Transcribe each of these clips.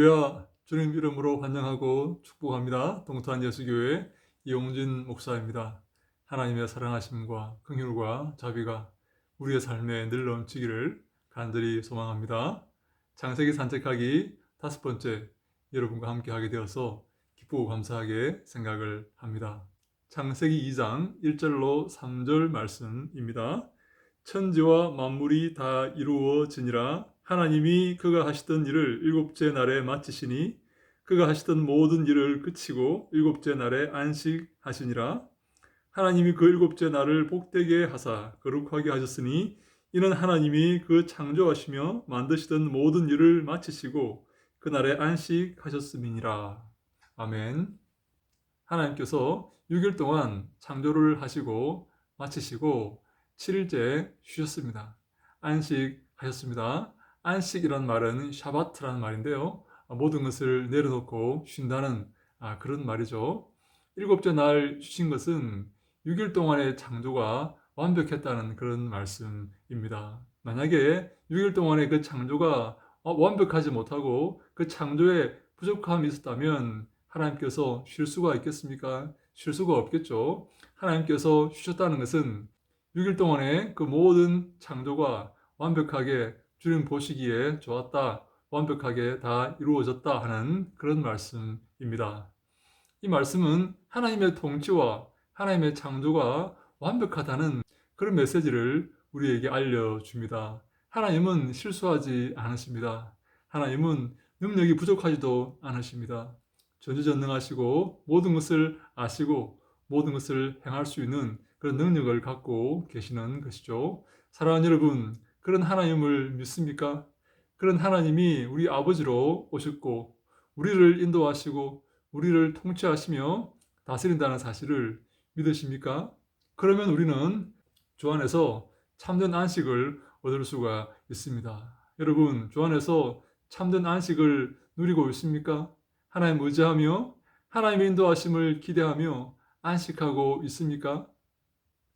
할렐루야. 주님 이름으로 환영하고 축복합니다. 동탄 예수교회 이용진 목사입니다. 하나님의 사랑하심과 긍휼과 자비가 우리의 삶에 늘 넘치기를 간절히 소망합니다. 창세기 산책하기 5번째 여러분과 함께 하게 되어서 기쁘고 감사하게 생각을 합니다. 창세기 2장 1절로 3절 말씀입니다. 천지와 만물이 다 이루어지니라. 하나님이 그가 하시던 일을 일곱째 날에 마치시니 그가 하시던 모든 일을 그치고 일곱째 날에 안식하시니라. 하나님이 그 일곱째 날을 복되게 하사 거룩하게 하셨으니 이는 하나님이 그 창조하시며 만드시던 모든 일을 마치시고 그 날에 안식하셨음이니라. 아멘. 하나님께서 6일 동안 창조를 하시고 마치시고 7일째 쉬셨습니다. 안식하셨습니다. 안식이란 말은 샤바트라는 말인데요. 모든 것을 내려놓고 쉰다는 그런 말이죠. 일곱째 날 쉬신 것은 6일 동안의 창조가 완벽했다는 그런 말씀입니다. 만약에 6일 동안의 그 창조가 완벽하지 못하고 그 창조에 부족함이 있었다면 하나님께서 쉴 수가 있겠습니까? 쉴 수가 없겠죠. 하나님께서 쉬셨다는 것은 6일 동안의 그 모든 창조가 완벽하게 주님 보시기에 좋았다, 완벽하게 다 이루어졌다 하는 그런 말씀입니다. 이 말씀은 하나님의 통치와 하나님의 창조가 완벽하다는 그런 메시지를 우리에게 알려줍니다. 하나님은 실수하지 않으십니다. 하나님은 능력이 부족하지도 않으십니다. 전지전능하시고 모든 것을 아시고 모든 것을 행할 수 있는 그런 능력을 갖고 계시는 것이죠. 사랑하는 여러분, 그런 하나님을 믿습니까? 그런 하나님이 우리 아버지로 오셨고 우리를 인도하시고 우리를 통치하시며 다스린다는 사실을 믿으십니까? 그러면 우리는 주 안에서 참된 안식을 얻을 수가 있습니다. 여러분, 주 안에서 참된 안식을 누리고 있습니까? 하나님 의지하며 하나님의 인도하심을 기대하며 안식하고 있습니까?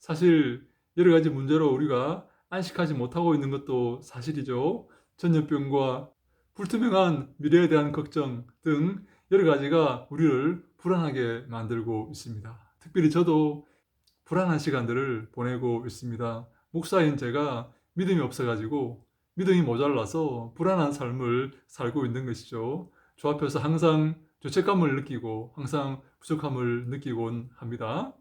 사실 여러 가지 문제로 우리가 안식하지 못하고 있는 것도 사실이죠. 전염병과 불투명한 미래에 대한 걱정 등 여러 가지가 우리를 불안하게 만들고 있습니다. 특별히 저도 불안한 시간들을 보내고 있습니다. 목사인 제가 믿음이 없어가지고 믿음이 모자라서 불안한 삶을 살고 있는 것이죠. 주 앞에서 항상 죄책감을 느끼고 항상 부족함을 느끼곤 합니다.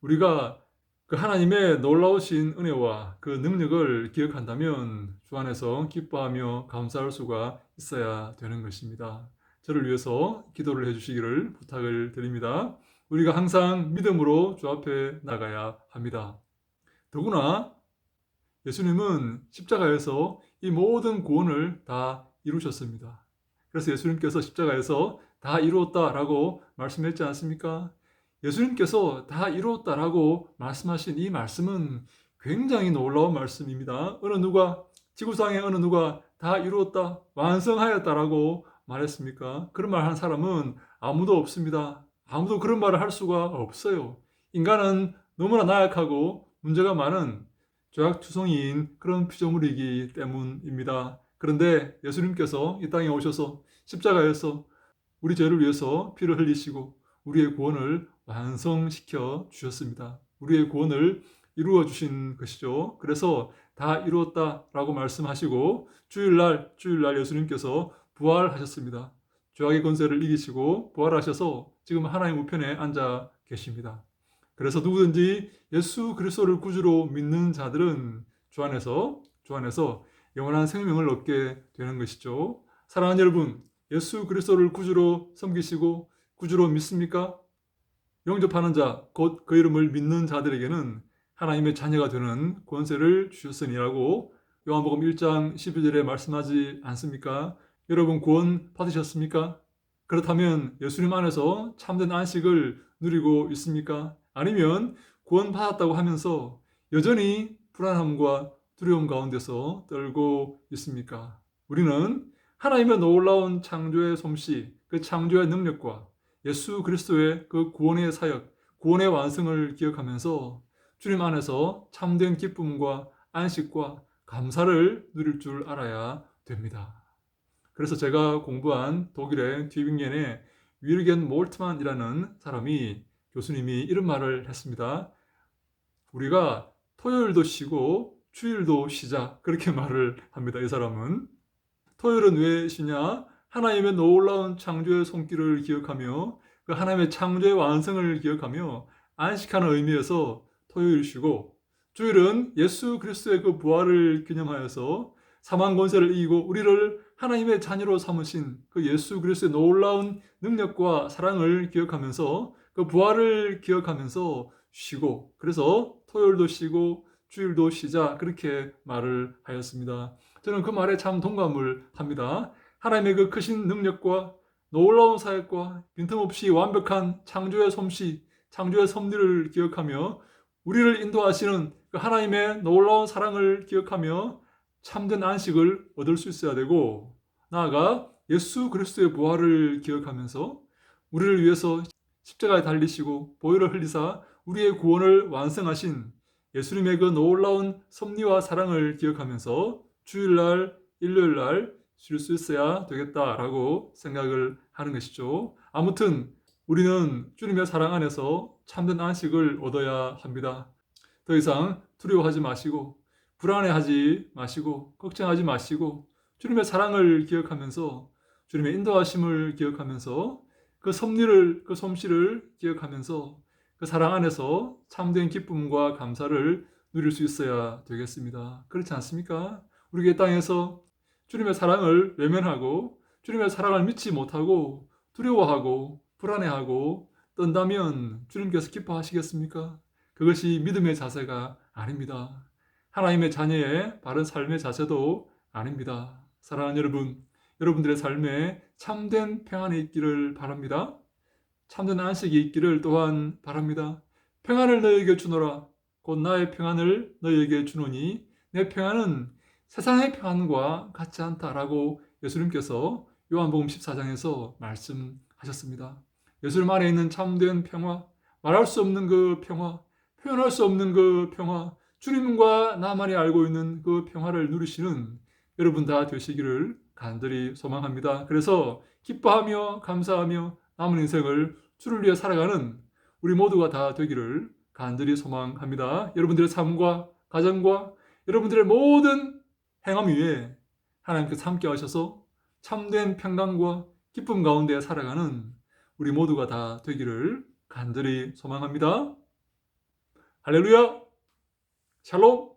우리가 그 하나님의 놀라우신 은혜와 그 능력을 기억한다면 주 안에서 기뻐하며 감사할 수가 있어야 되는 것입니다. 저를 위해서 기도를 해주시기를 부탁을 드립니다. 우리가 항상 믿음으로 주 앞에 나가야 합니다. 더구나 예수님은 십자가에서 이 모든 구원을 다 이루셨습니다. 그래서 예수님께서 십자가에서 다 이루었다라고 말씀했지 않습니까? 예수님께서 다 이루었다라고 말씀하신 이 말씀은 굉장히 놀라운 말씀입니다. 지구상의 어느 누가 다 이루었다, 완성하였다라고 말했습니까? 그런 말 한 사람은 아무도 없습니다. 아무도 그런 말을 할 수가 없어요. 인간은 너무나 나약하고 문제가 많은 죄악투성이인 그런 피조물이기 때문입니다. 그런데 예수님께서 이 땅에 오셔서 십자가에서 우리 죄를 위해서 피를 흘리시고 우리의 구원을 완성시켜 주셨습니다. 우리의 구원을 이루어 주신 것이죠. 그래서 다 이루었다라고 말씀하시고 주일날 예수님께서 부활하셨습니다. 죄악의 권세를 이기시고 부활하셔서 지금 하나님 우편에 앉아 계십니다. 그래서 누구든지 예수 그리스도를 구주로 믿는 자들은 주 안에서 영원한 생명을 얻게 되는 것이죠. 사랑하는 여러분, 예수 그리스도를 구주로 섬기시고 구주로 믿습니까? 영접하는 자, 곧 그 이름을 믿는 자들에게는 하나님의 자녀가 되는 권세를 주셨으니라고 요한복음 1장 12절에 말씀하지 않습니까? 여러분 구원 받으셨습니까? 그렇다면 예수님 안에서 참된 안식을 누리고 있습니까? 아니면 구원 받았다고 하면서 여전히 불안함과 두려움 가운데서 떨고 있습니까? 우리는 하나님의 놀라운 창조의 솜씨, 그 창조의 능력과 예수 그리스도의 그 구원의 사역, 구원의 완성을 기억하면서 주님 안에서 참된 기쁨과 안식과 감사를 누릴 줄 알아야 됩니다. 그래서 제가 공부한 독일의 튜빙겐의 위르겐 몰트만이라는 사람이 교수님이 이런 말을 했습니다. 우리가 토요일도 쉬고 주일도 쉬자, 그렇게 말을 합니다. 이 사람은 토요일은 왜 쉬냐? 하나님의 놀라운 창조의 손길을 기억하며 그 하나님의 창조의 완성을 기억하며 안식하는 의미에서 토요일 쉬고, 주일은 예수 그리스도의 그 부활을 기념하여서 사망 권세를 이기고 우리를 하나님의 자녀로 삼으신 그 예수 그리스도의 놀라운 능력과 사랑을 기억하면서 그 부활을 기억하면서 쉬고, 그래서 토요일도 쉬고 주일도 쉬자, 그렇게 말을 하였습니다. 저는 그 말에 참 동감을 합니다. 하나님의 그 크신 능력과 놀라운 사역과 빈틈없이 완벽한 창조의 솜씨, 창조의 섭리를 기억하며 우리를 인도하시는 그 하나님의 놀라운 사랑을 기억하며 참된 안식을 얻을 수 있어야 되고, 나아가 예수 그리스도의 부활을 기억하면서 우리를 위해서 십자가에 달리시고 보혈을 흘리사 우리의 구원을 완성하신 예수님의 그 놀라운 섭리와 사랑을 기억하면서 주일날, 일요일날 쉴 수 있어야 되겠다라고 생각을 하는 것이죠. 아무튼 우리는 주님의 사랑 안에서 참된 안식을 얻어야 합니다. 더 이상 두려워하지 마시고 불안해하지 마시고 걱정하지 마시고 주님의 사랑을 기억하면서 주님의 인도하심을 기억하면서 그 섭리를, 그 솜씨를 기억하면서 그 사랑 안에서 참된 기쁨과 감사를 누릴 수 있어야 되겠습니다. 그렇지 않습니까? 우리 이 땅에서 주님의 사랑을 외면하고 주님의 사랑을 믿지 못하고 두려워하고 불안해하고 떤다면 주님께서 기뻐하시겠습니까? 그것이 믿음의 자세가 아닙니다. 하나님의 자녀의 바른 삶의 자세도 아닙니다. 사랑하는 여러분, 여러분들의 삶에 참된 평안이 있기를 바랍니다. 참된 안식이 있기를 또한 바랍니다. 평안을 너희에게 주노라. 곧 나의 평안을 너희에게 주노니 내 평안은 세상의 평안과 같지 않다라고 예수님께서 요한복음 14장에서 말씀하셨습니다. 예수님 안에 있는 참된 평화, 말할 수 없는 그 평화, 표현할 수 없는 그 평화, 주님과 나만이 알고 있는 그 평화를 누리시는 여러분 다 되시기를 간절히 소망합니다. 그래서 기뻐하며 감사하며 남은 인생을 주를 위해 살아가는 우리 모두가 다 되기를 간절히 소망합니다. 여러분들의 삶과 가정과 여러분들의 모든 행함 위에 하나님께서 함께 하셔서 참된 평강과 기쁨 가운데 살아가는 우리 모두가 다 되기를 간절히 소망합니다. 할렐루야! 샬롬!